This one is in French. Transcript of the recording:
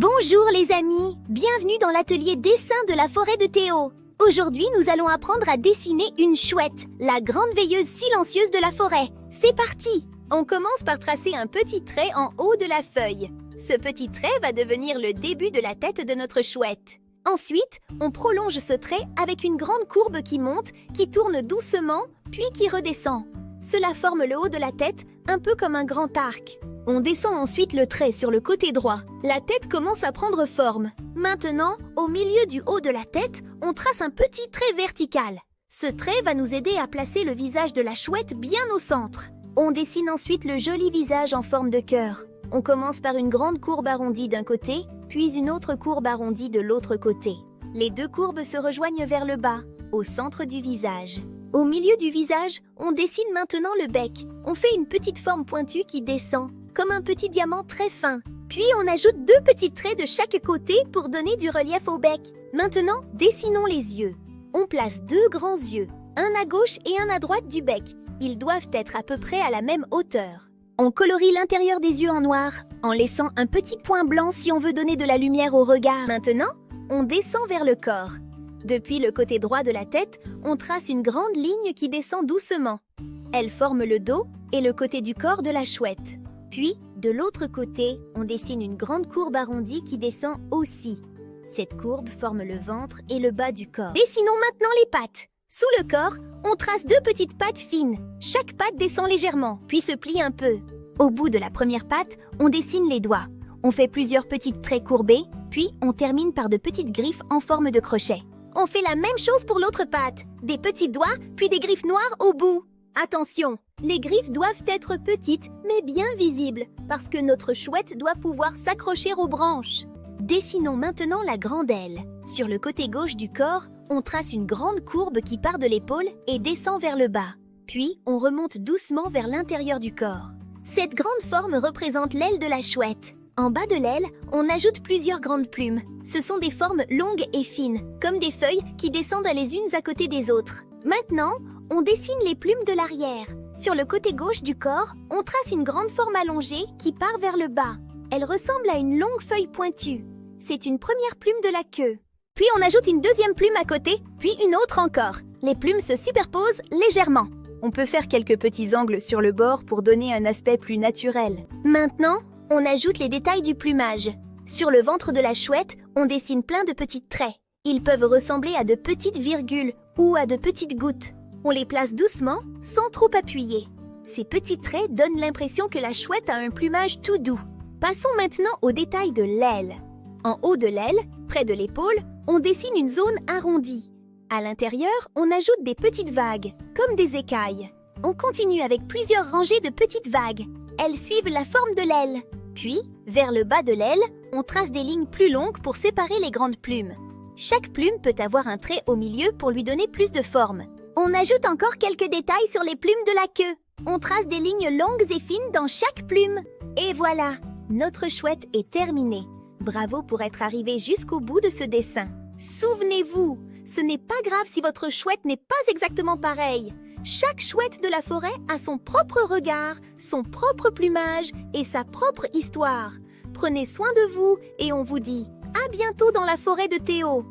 Bonjour les amis, bienvenue dans l'atelier dessin de la forêt de Théo. Aujourd'hui, nous allons apprendre à dessiner une chouette, la grande veilleuse silencieuse de la forêt. C'est parti! On commence par tracer un petit trait en haut de la feuille. Ce petit trait va devenir le début de la tête de notre chouette. Ensuite, on prolonge ce trait avec une grande courbe qui monte, qui tourne doucement, puis qui redescend. Cela forme le haut de la tête, un peu comme un grand arc. On descend ensuite le trait sur le côté droit. La tête commence à prendre forme. Maintenant, au milieu du haut de la tête, on trace un petit trait vertical. Ce trait va nous aider à placer le visage de la chouette bien au centre. On dessine ensuite le joli visage en forme de cœur. On commence par une grande courbe arrondie d'un côté, puis une autre courbe arrondie de l'autre côté. Les deux courbes se rejoignent vers le bas, au centre du visage. Au milieu du visage, on dessine maintenant le bec. On fait une petite forme pointue qui descend, comme un petit diamant très fin. Puis on ajoute deux petits traits de chaque côté pour donner du relief au bec. Maintenant, dessinons les yeux. On place deux grands yeux, un à gauche et un à droite du bec. Ils doivent être à peu près à la même hauteur. On colorie l'intérieur des yeux en noir, en laissant un petit point blanc si on veut donner de la lumière au regard. Maintenant, on descend vers le corps. Depuis le côté droit de la tête, on trace une grande ligne qui descend doucement. Elle forme le dos et le côté du corps de la chouette. Puis, de l'autre côté, on dessine une grande courbe arrondie qui descend aussi. Cette courbe forme le ventre et le bas du corps. Dessinons maintenant les pattes. Sous le corps, on trace deux petites pattes fines. Chaque patte descend légèrement, puis se plie un peu. Au bout de la première patte, on dessine les doigts. On fait plusieurs petits traits courbés, puis on termine par de petites griffes en forme de crochet. On fait la même chose pour l'autre patte. Des petits doigts, puis des griffes noires au bout. Attention, les griffes doivent être petites, mais bien visibles, parce que notre chouette doit pouvoir s'accrocher aux branches. Dessinons maintenant la grande aile. Sur le côté gauche du corps, on trace une grande courbe qui part de l'épaule et descend vers le bas. Puis, on remonte doucement vers l'intérieur du corps. Cette grande forme représente l'aile de la chouette. En bas de l'aile, on ajoute plusieurs grandes plumes. Ce sont des formes longues et fines, comme des feuilles qui descendent les unes à côté des autres. Maintenant, on dessine les plumes de l'arrière. Sur le côté gauche du corps, on trace une grande forme allongée qui part vers le bas. Elle ressemble à une longue feuille pointue. C'est une première plume de la queue. Puis on ajoute une deuxième plume à côté, puis une autre encore. Les plumes se superposent légèrement. On peut faire quelques petits angles sur le bord pour donner un aspect plus naturel. Maintenant, on ajoute les détails du plumage. Sur le ventre de la chouette, on dessine plein de petits traits. Ils peuvent ressembler à de petites virgules ou à de petites gouttes. On les place doucement, sans trop appuyer. Ces petits traits donnent l'impression que la chouette a un plumage tout doux. Passons maintenant aux détails de l'aile. En haut de l'aile, près de l'épaule, on dessine une zone arrondie. À l'intérieur, on ajoute des petites vagues, comme des écailles. On continue avec plusieurs rangées de petites vagues. Elles suivent la forme de l'aile. Puis, vers le bas de l'aile, on trace des lignes plus longues pour séparer les grandes plumes. Chaque plume peut avoir un trait au milieu pour lui donner plus de forme. On ajoute encore quelques détails sur les plumes de la queue. On trace des lignes longues et fines dans chaque plume. Et voilà, notre chouette est terminée. Bravo pour être arrivé jusqu'au bout de ce dessin. Souvenez-vous, ce n'est pas grave si votre chouette n'est pas exactement pareille. Chaque chouette de la forêt a son propre regard, son propre plumage et sa propre histoire. Prenez soin de vous et on vous dit à bientôt dans la forêt de Théo.